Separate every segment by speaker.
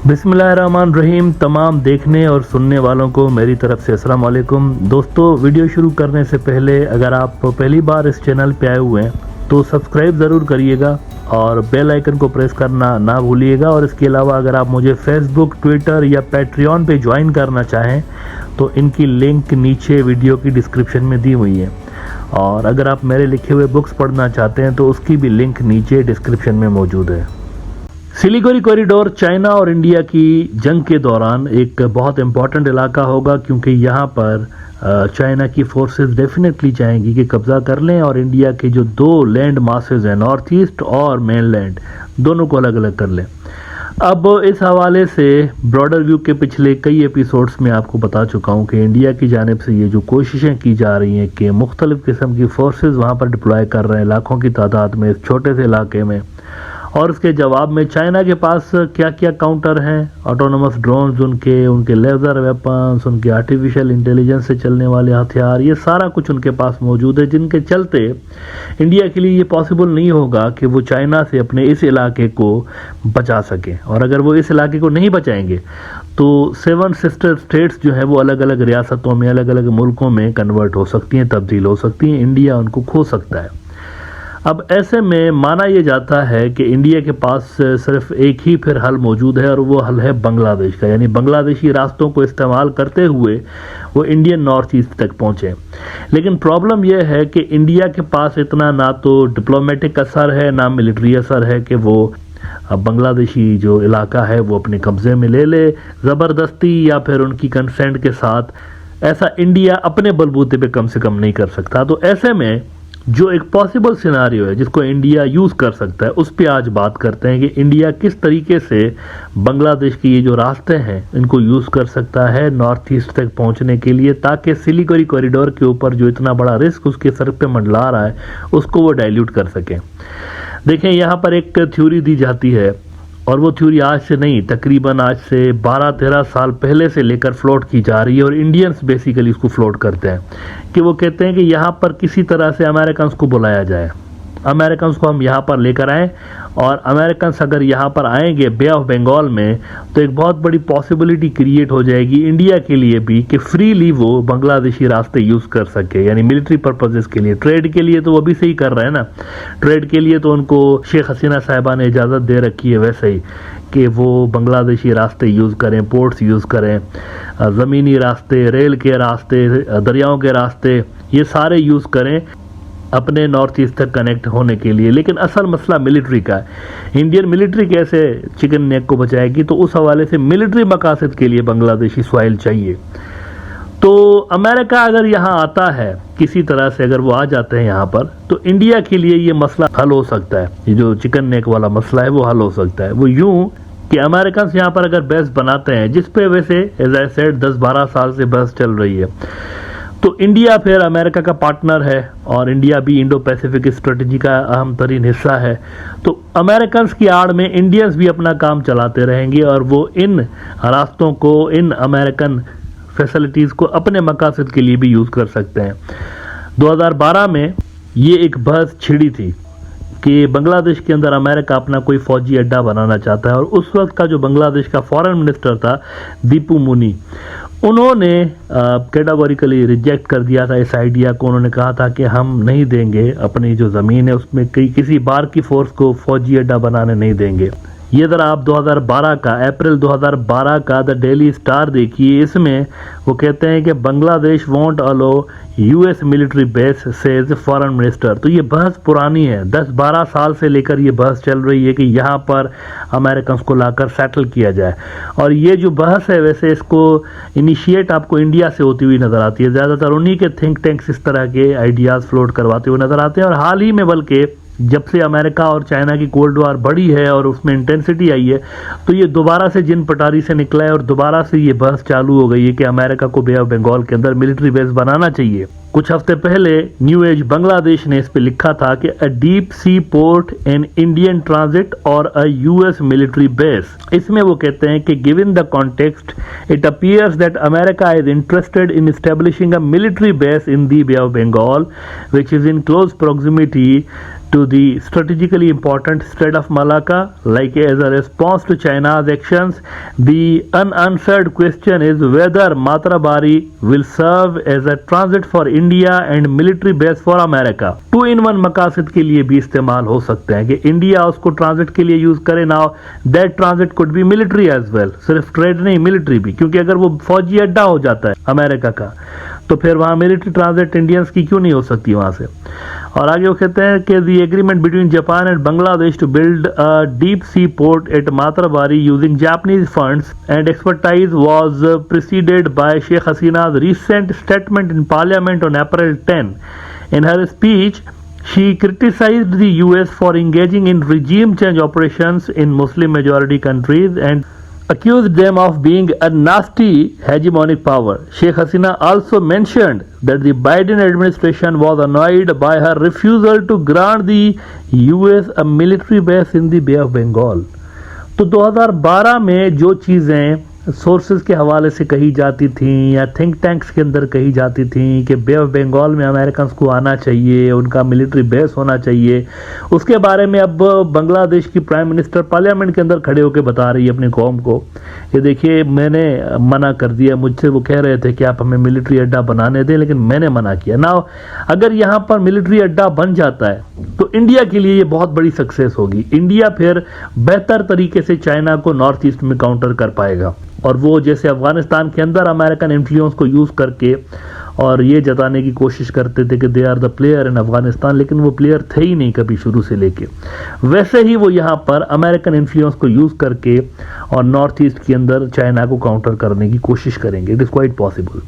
Speaker 1: बिस्मिल्लाहिर्रहमानिर्रहीम। तमाम देखने और सुनने वालों को मेरी तरफ से अस्सलाम वालेकुम। दोस्तों, वीडियो शुरू करने से पहले अगर आप पहली बार इस चैनल पे आए हुए हैं तो सब्सक्राइब ज़रूर करिएगा और बेल आइकन को प्रेस करना ना भूलिएगा। और इसके अलावा अगर आप मुझे फेसबुक, ट्विटर या पैट्रियन पे ज्वाइन करना चाहें तो इनकी लिंक नीचे वीडियो की डिस्क्रिप्शन में दी हुई है। और अगर आप मेरे लिखे हुए बुक्स पढ़ना चाहते हैं तो उसकी भी लिंक नीचे डिस्क्रिप्शन में मौजूद है। सिलीगुड़ी कॉरिडोर चाइना और इंडिया की जंग के दौरान एक बहुत इम्पॉर्टेंट इलाका होगा, क्योंकि यहाँ पर चाइना की फोर्सेस डेफिनेटली चाहेंगी कि कब्ज़ा कर लें और इंडिया के जो दो लैंड मासेस हैं, नॉर्थ ईस्ट और मेनलैंड, दोनों को अलग अलग कर लें। अब इस हवाले से ब्रॉडर व्यू के पिछले कई एपिसोड्स में आपको बता चुका हूँ कि इंडिया की जानिब से ये जो कोशिशें की जा रही हैं कि मुख्तलिफ़ किस्म की फोर्सेस वहाँ पर डिप्लॉय कर रहे हैं लाखों की तादाद में इस छोटे से इलाके में, और उसके जवाब में चाइना के पास क्या क्या काउंटर हैं, ऑटोनोमस ड्रोन्स, उनके लेज़र वेपन्स, उनके आर्टिफिशियल इंटेलिजेंस से चलने वाले हथियार, ये सारा कुछ उनके पास मौजूद है, जिनके चलते इंडिया के लिए ये पॉसिबल नहीं होगा कि वो चाइना से अपने इस इलाके को बचा सके। और अगर वो इस इलाके को नहीं बचाएंगे तो 7 सिस्टर स्टेट्स जो हैं वो अलग अलग रियासतों में, अलग अलग मुल्कों में कन्वर्ट हो सकती हैं, तब्दील हो सकती हैं, इंडिया उनको खो सकता है। अब ऐसे में माना यह जाता है कि इंडिया के पास सिर्फ एक ही फिर हल मौजूद है, और वो हल है बांग्लादेश का, यानी बांग्लादेशी रास्तों को इस्तेमाल करते हुए वो इंडियन नॉर्थ ईस्ट तक पहुँचे। लेकिन प्रॉब्लम यह है कि इंडिया के पास इतना ना तो डिप्लोमेटिक असर है ना मिलिट्री असर है कि वो अब बांग्लादेशी जो इलाका है वो अपने कब्जे में ले ले ज़बरदस्ती या फिर उनकी कंसेंट के साथ। ऐसा इंडिया अपने बलबूते पे कम से कम नहीं कर सकता। तो ऐसे में जो एक पॉसिबल सिनारियो है जिसको इंडिया यूज़ कर सकता है, उस पर आज बात करते हैं कि इंडिया किस तरीके से बांग्लादेश के ये जो रास्ते हैं इनको यूज़ कर सकता है नॉर्थ ईस्ट तक पहुंचने के लिए, ताकि सिलीगुड़ी कॉरिडोर के ऊपर जो इतना बड़ा रिस्क उसके सर पे मंडला रहा है उसको वो डाइल्यूट कर सकें। देखें, यहाँ पर एक थ्योरी दी जाती है, और वो थ्योरी आज से नहीं, तकरीबन आज से 12-13 साल पहले से लेकर फ्लोट की जा रही है, और इंडियंस बेसिकली इसको फ्लोट करते हैं कि वो कहते हैं कि यहाँ पर किसी तरह से अमेरिकन्स को बुलाया जाए, अमेरिकन्स को हम यहाँ पर लेकर आएँ, और अमेरिकन्स अगर यहाँ पर आएंगे बे ऑफ बंगाल में तो एक बहुत बड़ी पॉसिबिलिटी क्रिएट हो जाएगी इंडिया के लिए भी कि फ्रीली वो बांग्लादेशी रास्ते यूज़ कर सके, यानी मिलिट्री पर्पजेस के लिए। ट्रेड के लिए तो वो अभी से ही कर रहे हैं ना, ट्रेड के लिए तो उनको शेख हसीना साहिबा ने इजाज़त दे रखी है वैसे ही कि वो बांग्लादेशी रास्ते यूज़ करें, पोर्ट्स यूज़ करें, ज़मीनी रास्ते, रेल के रास्ते, दरियाओं के रास्ते, ये सारे यूज़ करें अपने नॉर्थ ईस्ट तक कनेक्ट होने के लिए। लेकिन असल मसला मिलिट्री का है। इंडियन मिलिट्री कैसे चिकन नेक को बचाएगी, तो उस हवाले से मिलिट्री मकासद के लिए बांग्लादेशी सॉइल चाहिए। तो अमेरिका अगर यहाँ आता है किसी तरह से, अगर वो आ जाते हैं यहाँ पर, तो इंडिया के लिए ये मसला हल हो सकता है। ये जो चिकन नेक वाला मसला है वो हल हो सकता है। वो यूं कि अमेरिकन यहाँ पर अगर बेस बनाते हैं, जिस पे वैसे एज आई सेड 10-12 साल से बहस चल रही है, तो इंडिया फिर अमेरिका का पार्टनर है, और इंडिया भी इंडो पैसिफिक स्ट्रेटजी का अहम तरीन हिस्सा है। तो अमेरिकन्स की आड़ में इंडियंस भी अपना काम चलाते रहेंगे, और वो इन रास्तों को, इन अमेरिकन फैसिलिटीज़ को अपने मकासद के लिए भी यूज़ कर सकते हैं। 2012 में ये एक बहस छिड़ी थी कि बांग्लादेश के अंदर अमेरिका अपना कोई फौजी अड्डा बनाना चाहता है, और उस वक्त का जो बांग्लादेश का फॉरेन मिनिस्टर था दीपू मुनी, उन्होंने कैटेगोरिकली रिजेक्ट कर दिया था इस आइडिया को। उन्होंने कहा था कि हम नहीं देंगे, अपनी जो ज़मीन है उसमें किसी बार की फोर्स को फौजी अड्डा बनाने नहीं देंगे। ये ज़रा आप 2012 का, अप्रैल 2012 का द डेली स्टार देखिए, इसमें वो कहते हैं कि Bangladesh won't allow US military base says foreign minister. तो ये बहस पुरानी है, 10-12 साल से लेकर ये बहस चल रही है कि यहाँ पर अमेरिकन को लाकर सेटल किया जाए। और ये जो बहस है वैसे इसको इनिशिएट आपको इंडिया से होती हुई नज़र आती है, ज़्यादातर उन्हीं के थिंक टैंक्स इस तरह के आइडियाज़ फ्लोट करवाते हुए नज़र आते हैं। और हाल ही में बल्कि जब से अमेरिका और चाइना की कोल्ड वॉर बढ़ी है और उसमें इंटेंसिटी आई है, तो ये दोबारा से जिन पटारी से निकला है, और दोबारा से ये बहस चालू हो गई है कि अमेरिका को बे ऑफ बंगाल के अंदर मिलिट्री बेस बनाना चाहिए। कुछ हफ्ते पहले न्यू एज बांग्लादेश ने इस पे लिखा था कि अ deep sea port an Indian transit और अ यूएस मिलिट्री बेस। इसमें वो कहते हैं कि given the context it appears that America is interested in establishing a military base in the bay of Bengal which is in close proximity to the strategically important Strait of Malacca, like as a response to China's actions. The unanswered question is whether Matrabari will serve as a transit for India and military base for America. 2-in-1 मकासद के लिए भी इस्तेमाल हो सकते हैं कि India उसको transit के लिए यूज करे। Now that transit could be military as well, सिर्फ ट्रेड नहीं मिलिट्री भी, क्योंकि अगर वो फौजी अड्डा हो जाता है अमेरिका का तो फिर वहां मिलिट्री ट्रांजिट इंडियंस की क्यों नहीं हो सकती वहां से। और आगे वो कहते हैं कि the agreement between Japan and Bangladesh to build a deep sea port at Matarbari using Japanese funds and expertise was preceded by Sheikh Hasina's recent statement in parliament on April 10. In her speech, she criticized the US for engaging in regime change operations in Muslim majority countries and accused them of being a nasty hegemonic power. Sheikh Hasina also mentioned that the Biden administration was annoyed by her refusal to grant the US a military base in the Bay of Bengal. तो 2012 में जो चीज़ें sources के हवाले से कही जाती थी या थिंक टैंक्स के अंदर कही जाती थी कि बे ऑफ बंगाल में अमेरिकन को आना चाहिए, उनका मिलिट्री बेस होना चाहिए, उसके बारे में अब बांग्लादेश की प्राइम मिनिस्टर पार्लियामेंट के अंदर खड़े होकर बता रही है अपनी कौम को कि देखिए मैंने मना कर दिया। मुझसे वो कह रहे थे कि आप हमें मिलिट्री अड्डा बनाने दें, लेकिन मैंने मना किया। ना अगर यहाँ पर मिलिट्री अड्डा बन जाता है तो इंडिया के लिए ये बहुत बड़ी सक्सेस होगी। इंडिया फिर बेहतर तरीके से चाइना को नॉर्थ ईस्ट में काउंटर कर पाएगा। और वो जैसे अफगानिस्तान के अंदर अमेरिकन इन्फ्लुएंस को यूज करके और ये जताने की कोशिश करते थे कि they are the player in Afghanistan, लेकिन वो प्लेयर थे ही नहीं कभी शुरू से लेके, वैसे ही वो यहाँ पर अमेरिकन इन्फ्लुएंस को यूज करके और नॉर्थ ईस्ट के अंदर चाइना को काउंटर करने की कोशिश करेंगे। It is quite possible.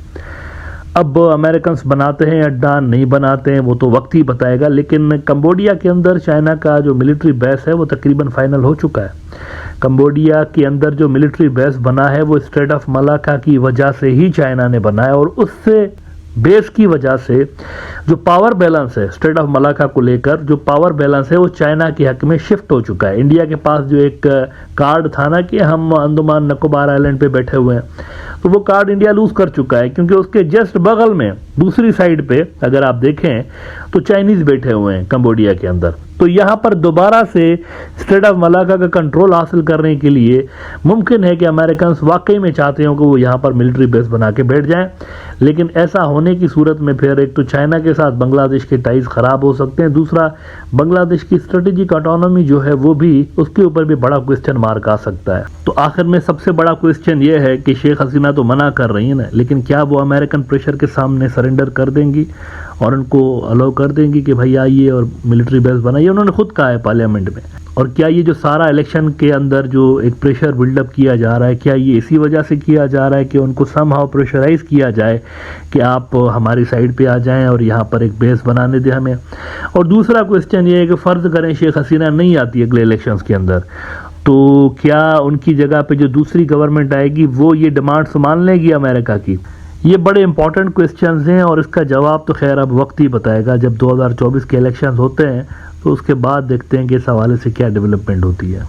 Speaker 1: अब अमेरिकन बनाते हैं अड्डा नहीं बनाते हैं वो तो वक्त ही बताएगा, लेकिन कंबोडिया के अंदर चाइना का जो मिलिट्री बेस है वो तकरीबन फाइनल हो चुका है। कंबोडिया के अंदर जो मिलिट्री बेस बना है वो स्ट्रेट ऑफ मलाका की वजह से ही चाइना ने बनाया, और उससे बेस की वजह से जो पावर बैलेंस है स्ट्रेट ऑफ मलाका को लेकर, जो पावर बैलेंस है वो चाइना के हक में शिफ्ट हो चुका है। इंडिया के पास जो एक कार्ड था ना कि हम अंडमान निकोबार आइलैंड पे बैठे हुए हैं, तो वो कार्ड इंडिया लूज कर चुका है, क्योंकि उसके जस्ट बगल में दूसरी साइड पे अगर आप देखें तो चाइनीज बैठे हुए हैं कंबोडिया के अंदर। तो यहाँ पर दोबारा से स्ट्रेट ऑफ मलाका का कंट्रोल हासिल करने के लिए मुमकिन है कि अमेरिकन वाकई में चाहते हो कि वो यहाँ पर मिलिट्री बेस बना के बैठ जाएं, लेकिन ऐसा होने की सूरत में फिर एक तो चाइना के साथ बांग्लादेश के टाइज खराब हो सकते हैं, दूसरा बांग्लादेश की स्ट्रेटेजिक ऑटोनॉमी जो है वो भी, उसके ऊपर भी बड़ा क्वेश्चन मार्क आ सकता है। तो आखिर में सबसे बड़ा क्वेश्चन ये है कि शेख हसीना तो मना कर रही है ना, लेकिन क्या वो अमेरिकन प्रेशर के सामने सरेंडर कर देंगी और उनको अलाउ कर देंगी कि भाई आइए और मिलिट्री बेस बनाइए। उन्होंने खुद कहा है पार्लियामेंट में। और क्या ये जो सारा इलेक्शन के अंदर जो एक प्रेशर बिल्डअप किया जा रहा है, क्या ये इसी वजह से किया जा रहा है कि उनको समहाउ प्रेशराइज किया जाए कि आप हमारी साइड पे आ जाएं और यहाँ पर एक बेस बनाने दें हमें। और दूसरा क्वेश्चन ये है कि फ़र्ज़ करें शेख हसीना नहीं आती अगले इलेक्शंस के अंदर, तो क्या उनकी जगह पे जो दूसरी गवर्नमेंट आएगी वो ये डिमांड्स मान लेगी अमेरिका की? ये बड़े इंपॉर्टेंट क्वेश्चंस हैं और इसका जवाब तो खैर अब वक्त ही बताएगा। जब 2024 के इलेक्शंस होते हैं तो उसके बाद देखते हैं कि इस हवाले से क्या डेवलपमेंट होती है।